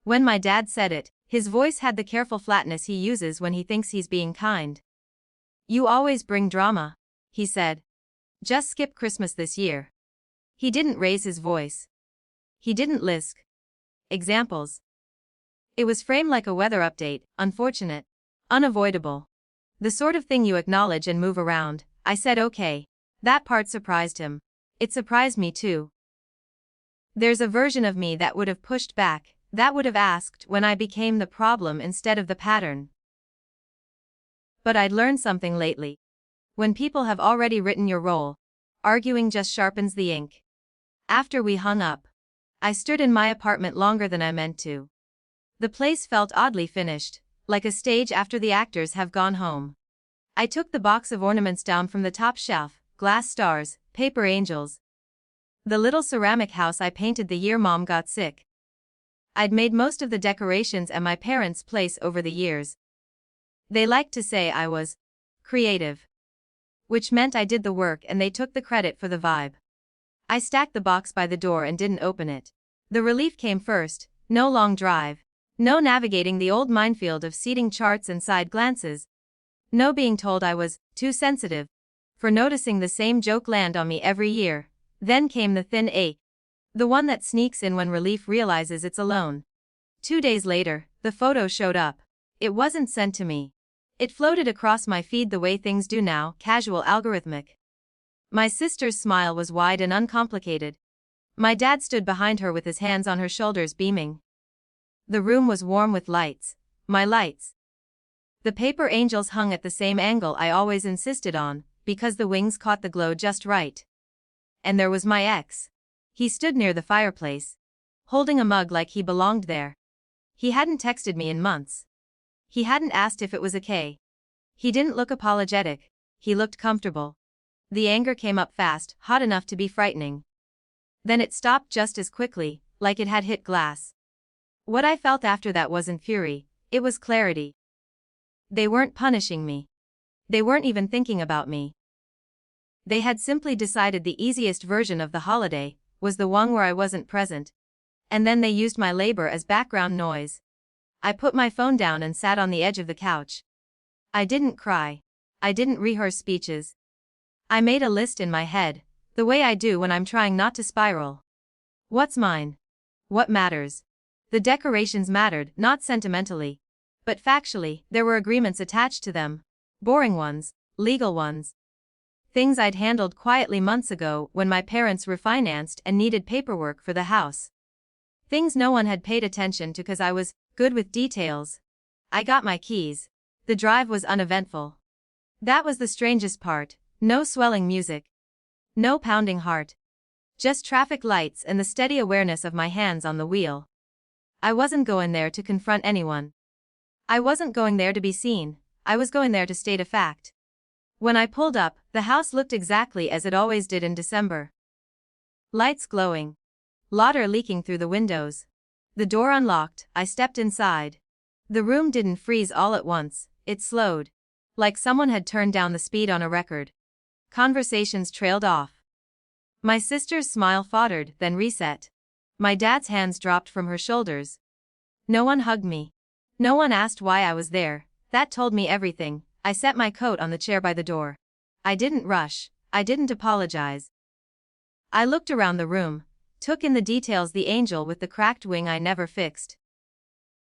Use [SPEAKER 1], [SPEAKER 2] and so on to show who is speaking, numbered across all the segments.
[SPEAKER 1] When my dad said it, his voice had the careful flatness he uses when he thinks he's being kind. "You always bring drama," he said. "Just skip Christmas this year." He didn't raise his voice. He didn't lisp. Examples. It was framed like a weather update, unfortunate, unavoidable. The sort of thing you acknowledge and move around. I said okay. That part surprised him. It surprised me too. There's a version of me that would have pushed back, that would have asked when I became the problem instead of the pattern. But I'd learned something lately. When people have already written your role, arguing just sharpens the ink. After we hung up, I stood in my apartment longer than I meant to. The place felt oddly finished, like a stage after the actors have gone home. I took the box of ornaments down from the top shelf, glass stars, paper angels. The little ceramic house I painted the year Mom got sick. I'd made most of the decorations at my parents' place over the years. They liked to say I was creative, which meant I did the work and they took the credit for the vibe. I stacked the box by the door and didn't open it. The relief came first, no long drive, no navigating the old minefield of seating charts and side glances, no being told I was too sensitive for noticing the same joke land on me every year. Then came the thin ache, the one that sneaks in when relief realizes it's alone. 2 days later, the photo showed up. It wasn't sent to me. It floated across my feed the way things do now, casual, algorithmic. My sister's smile was wide and uncomplicated. My dad stood behind her with his hands on her shoulders, beaming. The room was warm with lights, my lights. The paper angels hung at the same angle I always insisted on, because the wings caught the glow just right. And there was my ex. He stood near the fireplace, holding a mug like he belonged there. He hadn't texted me in months. He hadn't asked if it was okay. He didn't look apologetic, he looked comfortable. The anger came up fast, hot enough to be frightening. Then it stopped just as quickly, like it had hit glass. What I felt after that wasn't fury, it was clarity. They weren't punishing me. They weren't even thinking about me. They had simply decided the easiest version of the holiday was the one where I wasn't present. And then they used my labor as background noise. I put my phone down and sat on the edge of the couch. I didn't cry. I didn't rehearse speeches. I made a list in my head, the way I do when I'm trying not to spiral. What's mine? What matters? The decorations mattered, not sentimentally. But factually, there were agreements attached to them. Boring ones, legal ones. Things I'd handled quietly months ago when my parents refinanced and needed paperwork for the house. Things no one had paid attention to because I was good with details. I got my keys. The drive was uneventful. That was the strangest part. No swelling music. No pounding heart. Just traffic lights and the steady awareness of my hands on the wheel. I wasn't going there to confront anyone. I wasn't going there to be seen. I was going there to state a fact. When I pulled up, the house looked exactly as it always did in December. Lights glowing. Lauder leaking through the windows. The door unlocked, I stepped inside. The room didn't freeze all at once, it slowed. Like someone had turned down the speed on a record. Conversations trailed off. My sister's smile faltered, then reset. My dad's hands dropped from her shoulders. No one hugged me. No one asked why I was there. That told me everything. I set my coat on the chair by the door. I didn't rush. I didn't apologize. I looked around the room, took in the details, the angel with the cracked wing I never fixed.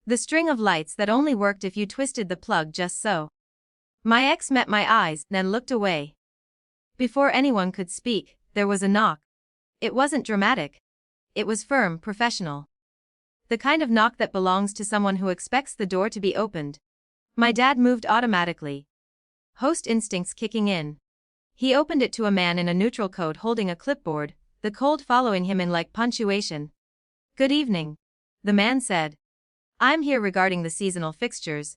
[SPEAKER 1] The string of lights that only worked if you twisted the plug just so. My ex met my eyes, then looked away. Before anyone could speak, there was a knock. It wasn't dramatic. It was firm, professional. The kind of knock that belongs to someone who expects the door to be opened. My dad moved automatically. Host instincts kicking in. He opened it to a man in a neutral coat holding a clipboard, the cold following him in like punctuation. "Good evening," the man said. "I'm here regarding the seasonal fixtures."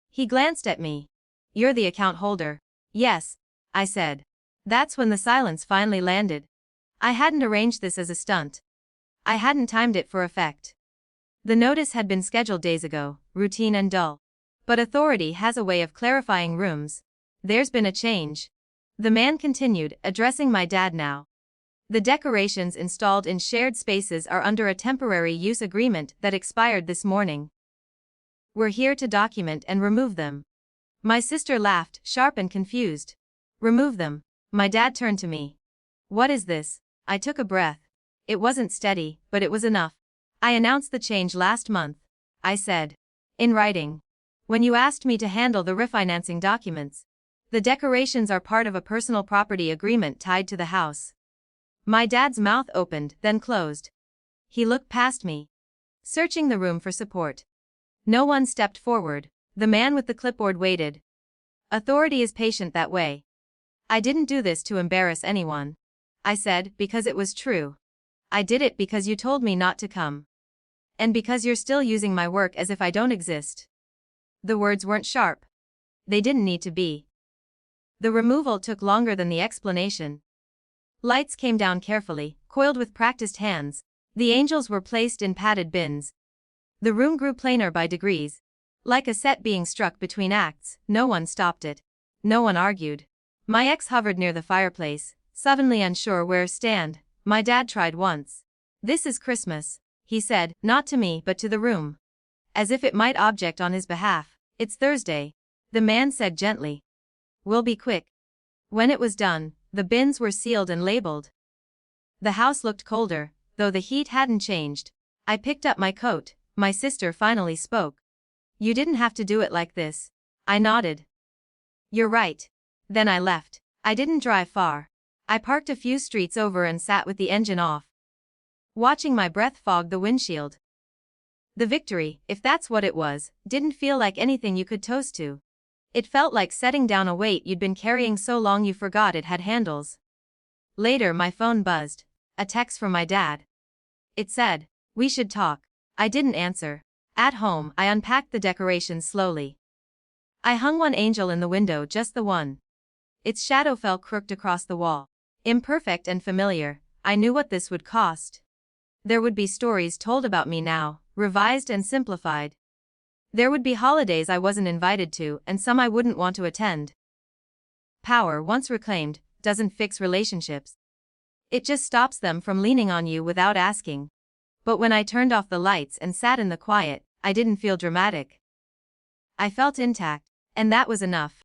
[SPEAKER 1] He glanced at me. "You're the account holder." "Yes," I said. That's when the silence finally landed. I hadn't arranged this as a stunt. I hadn't timed it for effect. The notice had been scheduled days ago, routine and dull. But authority has a way of clarifying rooms. "There's been a change," the man continued, addressing my dad now. The decorations installed in shared spaces are under a temporary use agreement that expired this morning. We're here to document and remove them. My sister laughed, sharp and confused. Remove them. My dad turned to me. What is this? I took a breath. It wasn't steady, but it was enough. I announced the change last month. I said. In writing. When you asked me to handle the refinancing documents. The decorations are part of a personal property agreement tied to the house. My dad's mouth opened, then closed. He looked past me, searching the room for support. No one stepped forward. The man with the clipboard waited. Authority is patient that way. I didn't do this to embarrass anyone. I said, because it was true. I did it because you told me not to come. And because you're still using my work as if I don't exist. The words weren't sharp. They didn't need to be. The removal took longer than the explanation. Lights came down carefully, coiled with practiced hands. The angels were placed in padded bins. The room grew plainer by degrees. Like a set being struck between acts, no one stopped it. No one argued. My ex hovered near the fireplace, suddenly unsure where to stand. My dad tried once. This is Christmas, he said, not to me but to the room. As if it might object on his behalf. It's Thursday, the man said gently. We'll be quick. When it was done, the bins were sealed and labeled. The house looked colder, though the heat hadn't changed. I picked up my coat. My sister finally spoke. You didn't have to do it like this. I nodded. You're right. Then I left. I didn't drive far. I parked a few streets over and sat with the engine off, watching my breath fog the windshield. The victory, if that's what it was, didn't feel like anything you could toast to. It felt like setting down a weight you'd been carrying so long you forgot it had handles. Later my phone buzzed. A text from my dad. It said, we should talk. I didn't answer. At home, I unpacked the decorations slowly. I hung one angel in the window, just the one. Its shadow fell crooked across the wall. Imperfect and familiar, I knew what this would cost. There would be stories told about me now, revised and simplified. There would be holidays I wasn't invited to and some I wouldn't want to attend. Power, once reclaimed, doesn't fix relationships. It just stops them from leaning on you without asking. But when I turned off the lights and sat in the quiet, I didn't feel dramatic. I felt intact, and that was enough.